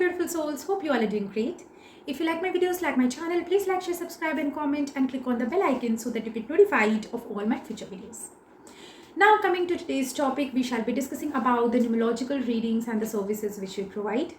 beautiful souls, hope you all are doing great. If you like my videos, like my channel, please like, share, subscribe and comment and click on the bell icon so that you get notified of all my future videos. Now coming to today's topic, we shall be discussing about the numerological readings and the services which we provide.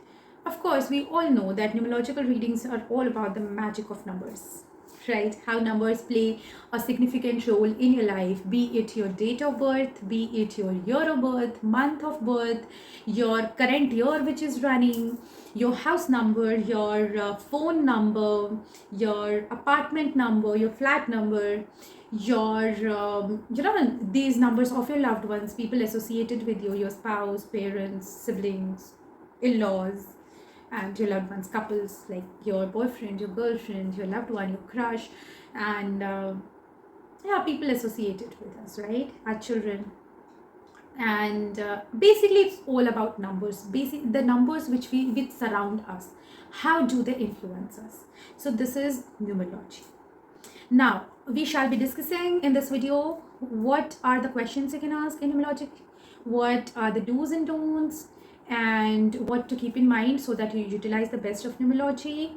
Of course, we all know that numerological readings are all about the magic of numbers, right? How numbers play a significant role in your life, be it your date of birth, be it your year of birth, month of birth, your current year which is running, your house number, your phone number, your apartment number, your flat number, your these numbers of your loved ones, people associated with you, your spouse, parents, siblings, in-laws, and your loved ones, couples, like your boyfriend, your girlfriend, your loved one, your crush, and people associated with us, right? Our children. And basically it's all about numbers, the numbers which surround us. How do they influence us? So this is numerology. Now we shall be discussing in this video what are the questions you can ask in numerology, what are the do's and don'ts, and what to keep in mind so that you utilize the best of numerology,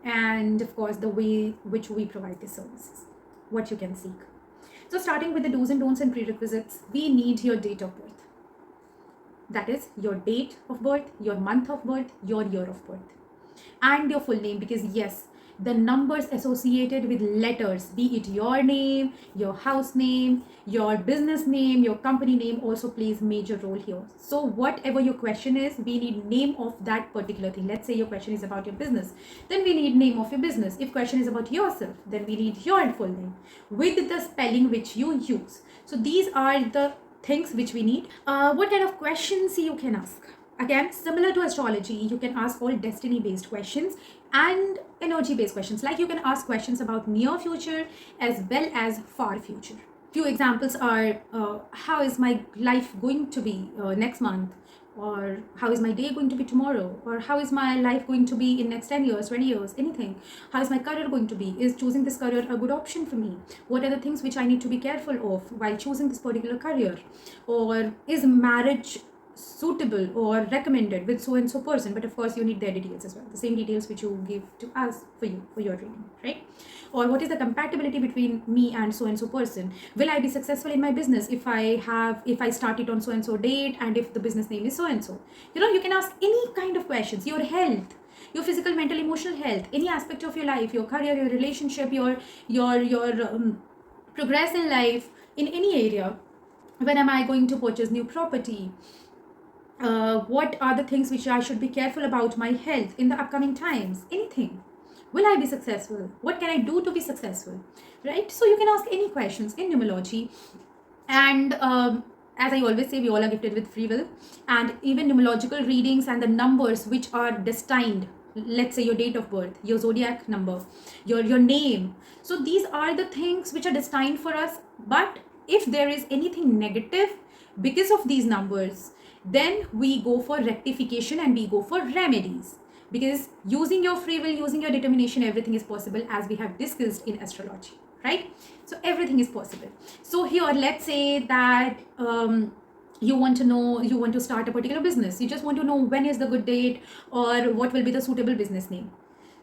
and of course the way which we provide the services, what you can seek. So starting with the do's and don'ts and prerequisites, we need your date of birth. That is your date of birth, your month of birth, your year of birth, and your full name, because yes, the numbers associated with letters, be it your name, your house name, your business name, your company name, also plays major role here. So whatever your question is, we need name of that particular thing. Let's say your question is about your business, then we need name of your business. If question is about yourself, then we need your full name with the spelling which you use. So these are the things which we need. What kind of questions you can ask? Again, similar to astrology, you can ask all destiny based questions and energy based questions. Like you can ask questions about near future as well as far future. Few examples are how is my life going to be next month, or how is my day going to be tomorrow, or how is my life going to be in next 10 years, 20 years, anything. How is my career going to be? Is choosing this career a good option for me? What are the things which I need to be careful of while choosing this particular career? Or is marriage suitable or recommended with so and so person? But of course you need their details as well, the same details which you give to us for your reading, right? Or what is the compatibility between me and so person? Will I be successful in my business if I start it on so and so date, and if the business name is so and so? You can ask any kind of questions. Your health, your physical, mental, emotional health, any aspect of your life, your career, your relationship, your progress in life in any area. When am I going to purchase new property? What are the things which I should be careful about my health in the upcoming times? Anything. Will I be successful? What can I do to be successful? Right? So you can ask any questions in numerology. And as I always say, we all are gifted with free will. And even numerological readings and the numbers which are destined, let's say your date of birth, your zodiac number, your name. So these are the things which are destined for us. But if there is anything negative because of these numbers, then we go for rectification and we go for remedies, because using your free will, using your determination, everything is possible, as we have discussed in astrology, right? So everything is possible. So here, let's say that you want to start a particular business. You just want to know when is the good date or what will be the suitable business name.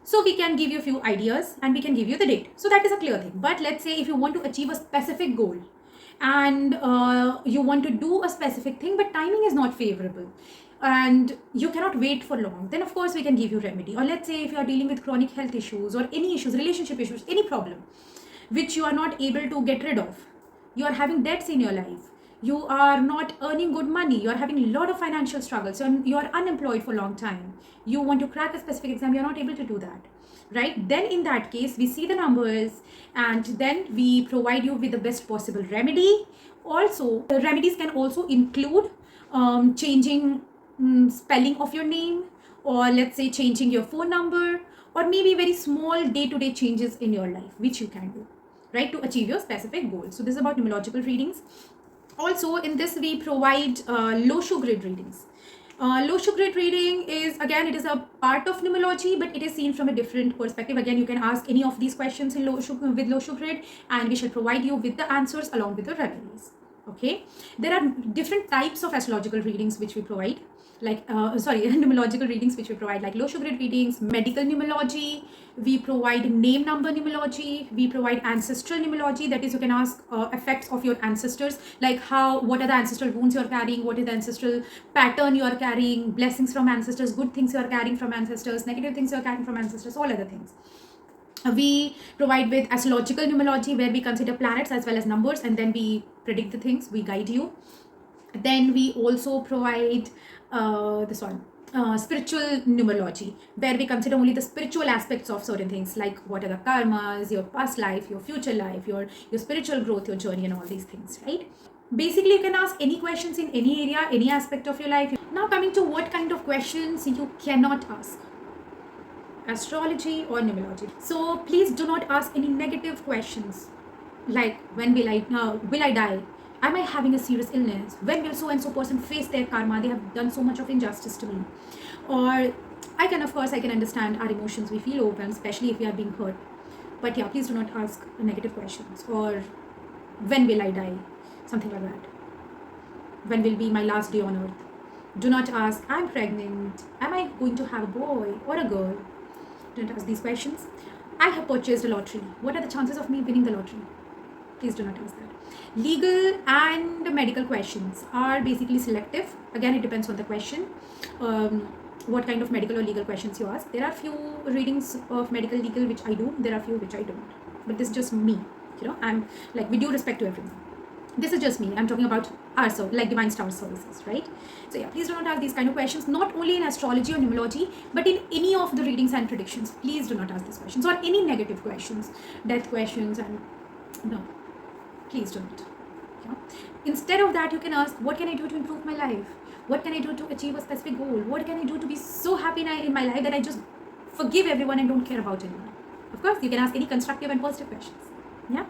So we can give you a few ideas and we can give you the date. So that is a clear thing. But let's say if you want to achieve a specific goal, and you want to do a specific thing, but timing is not favorable and you cannot wait for long, then of course we can give you remedy. Or let's say if you are dealing with chronic health issues or any issues, relationship issues, any problem which you are not able to get rid of, you are having debts in your life, you are not earning good money, you are having a lot of financial struggles, and you are unemployed for a long time, you want to crack a specific exam, you are not able to do that, right? Then in that case, we see the numbers and then we provide you with the best possible remedy. Also, the remedies can also include changing spelling of your name, or let's say changing your phone number, or maybe very small day-to-day changes in your life which you can do, right, to achieve your specific goal. So this is about numerological readings. Also in this we provide low Shui grid readings. Low Shui grid reading is, again, it is a part of numerology, but it is seen from a different perspective. Again, you can ask any of these questions in with low Shui grid, and we shall provide you with the answers along with the remedies. Okay, there are different types of astrological readings which we provide. numerological readings which we provide, like low sugar readings, medical numerology, we provide name number numerology, we provide ancestral numerology, that is you can ask effects of your ancestors, like what are the ancestral wounds you're carrying, what is the ancestral pattern you are carrying, blessings from ancestors, good things you are carrying from ancestors, negative things you are carrying from ancestors, all other things. We provide with astrological numerology, where we consider planets as well as numbers, and then we predict the things, we guide you. Then we also provide spiritual numerology, where we consider only the spiritual aspects of certain things, like what are the karmas, your past life, your future life, your spiritual growth, your journey, and all these things, right? Basically, you can ask any questions in any area, any aspect of your life. Now coming to what kind of questions you cannot ask: astrology or numerology. So please do not ask any negative questions, like when will I die? Am I having a serious illness? When will so and so person face their karma? They have done so much of injustice to me. Or I can understand our emotions. We feel overwhelmed, especially if we are being hurt. But yeah, please do not ask negative questions. Or when will I die? Something like that. When will be my last day on earth? Do not ask, I'm pregnant. Am I going to have a boy or a girl? Do not ask these questions. I have purchased a lottery. What are the chances of me winning the lottery? Please do not ask that. Legal and medical questions are basically selective. Again, it depends on the question. What kind of medical or legal questions you ask. There are few readings of medical, legal which I do. There are few which I don't. But this is just me. I'm like, with due respect to everyone. This is just me. I'm talking about ourselves, like Divinestaars services, right? So yeah, please do not ask these kind of questions, not only in astrology or numerology, but in any of the readings and predictions. Please do not ask these questions, or any negative questions, death questions, and no, please do not. Yeah? Instead of that, you can ask, what can I do to improve my life? What can I do to achieve a specific goal? What can I do to be so happy in my life that I just forgive everyone and don't care about anyone? Of course, you can ask any constructive and positive questions. Yeah.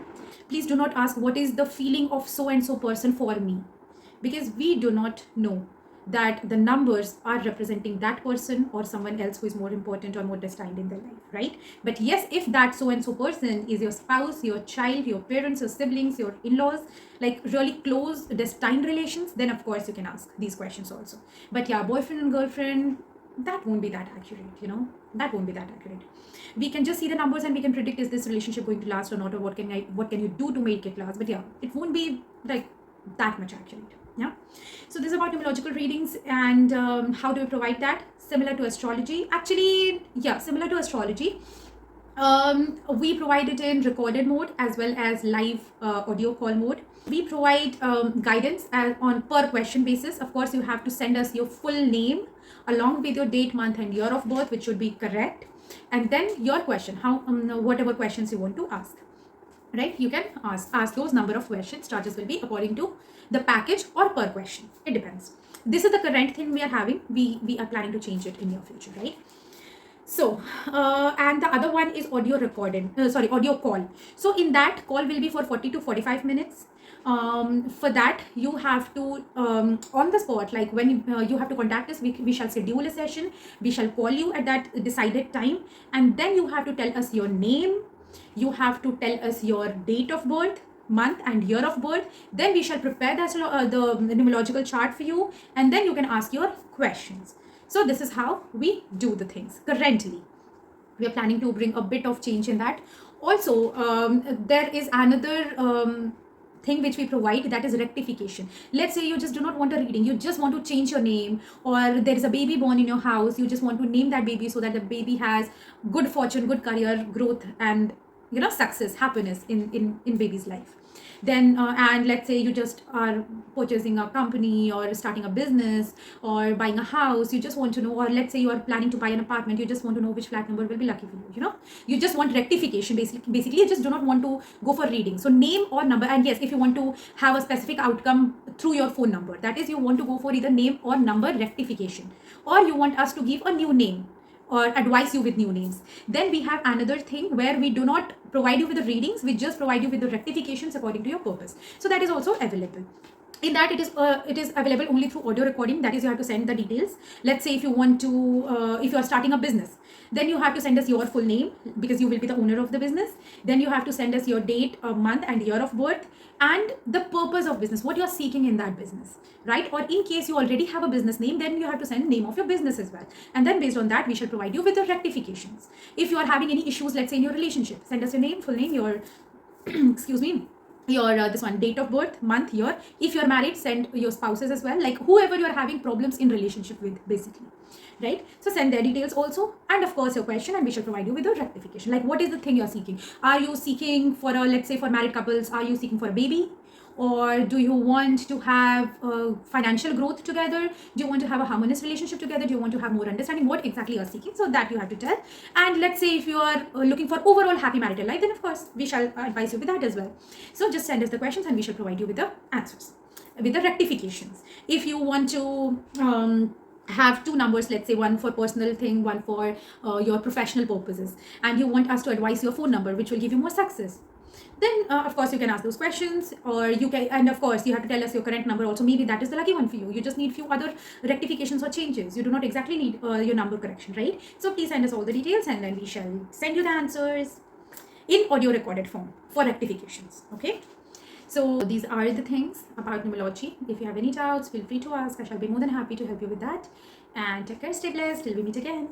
Please do not ask, what is the feeling of so and so person for me? Because we do not know that the numbers are representing that person or someone else who is more important or more destined in their life, right? But yes, if that so and so person is your spouse, your child, your parents, your siblings, your in-laws, like really close destined relations, then of course you can ask these questions also. But yeah, boyfriend and girlfriend, that won't be that accurate, that won't be that accurate. We can just see the numbers and we can predict, is this relationship going to last or not, or what can you do to make it last. But yeah, it won't be like that much accurate. Yeah. So this is about numerological readings, and how do we provide that? Similar to astrology. Actually, yeah, similar to astrology. We provide it in recorded mode as well as live audio call mode. We provide guidance on per question basis. Of course, you have to send us your full name along with your date, month, and year of birth, which should be correct. And then your question, whatever questions you want to ask, right? You can ask those number of questions. Charges will be according to the package or per question. It depends. This is the current thing we are having. We are planning to change it in your future, right? So, and the other one is audio call. So in that, call will be for 40 to 45 minutes. For that, you have to, on the spot, like when you have to contact us, we shall schedule a session. We shall call you at that decided time. And then you have to tell us your name. You have to tell us your date of birth, month and year of birth. Then we shall prepare the numerological chart for you. And then you can ask your questions. So this is how we do the things currently. We are planning to bring a bit of change in that. Also, there is another thing which we provide, that is rectification. Let's say you just do not want a reading, you just want to change your name, or there is a baby born in your house, you just want to name that baby so that the baby has good fortune, good career, growth, and success, happiness in baby's life. Then and let's say you just are purchasing a company or starting a business or buying a house, you just want to know, or let's say you are planning to buy an apartment, you just want to know which flat number will be lucky for you. You just want rectification. Basically you just do not want to go for reading. So name or number. And yes, if you want to have a specific outcome through your phone number, that is, you want to go for either name or number rectification, or you want us to give a new name or advise you with new names. Then we have another thing where we do not provide you with the readings. We just provide you with the rectifications according to your purpose. So that is also available. In that, it is available only through audio recording. That is, you have to send the details. Let's say if you want to if you are starting a business, then you have to send us your full name, because you will be the owner of the business. Then you have to send us your date, month and year of birth, and the purpose of business, what you are seeking in that business, right? Or in case you already have a business name, then you have to send name of your business as well. And then based on that, we shall provide you with the rectifications. If you are having any issues, let's say in your relationship, send us your name, full name, your excuse me, your this one, date of birth, month, year. If you're married, send your spouses as well, like whoever you're having problems in relationship with, basically, right? So send their details also, and of course your question, and we shall provide you with a rectification. Like, what is the thing you're seeking? Are you seeking for a, let's say for married couples, are you seeking for a baby? Or do you want to have financial growth together? Do you want to have a harmonious relationship together? Do you want to have more understanding? What exactly you're seeking? So that you have to tell. And let's say if you are looking for overall happy marital life, then of course we shall advise you with that as well. So just send us the questions and we shall provide you with the answers, with the rectifications. If you want to have two numbers, let's say one for personal thing, one for your professional purposes, and you want us to advise your phone number, which will give you more success, then of course you can ask those questions. Or you can, and of course you have to tell us your current number also. Maybe that is the lucky one for you. You just need few other rectifications or changes. You do not exactly need your number correction, right? So please send us all the details, and then we shall send you the answers in audio recorded form for rectifications. Okay, so these are the things about numerology. If you have any doubts, feel free to ask. I shall be more than happy to help you with that. And take care, stay blessed till we meet again.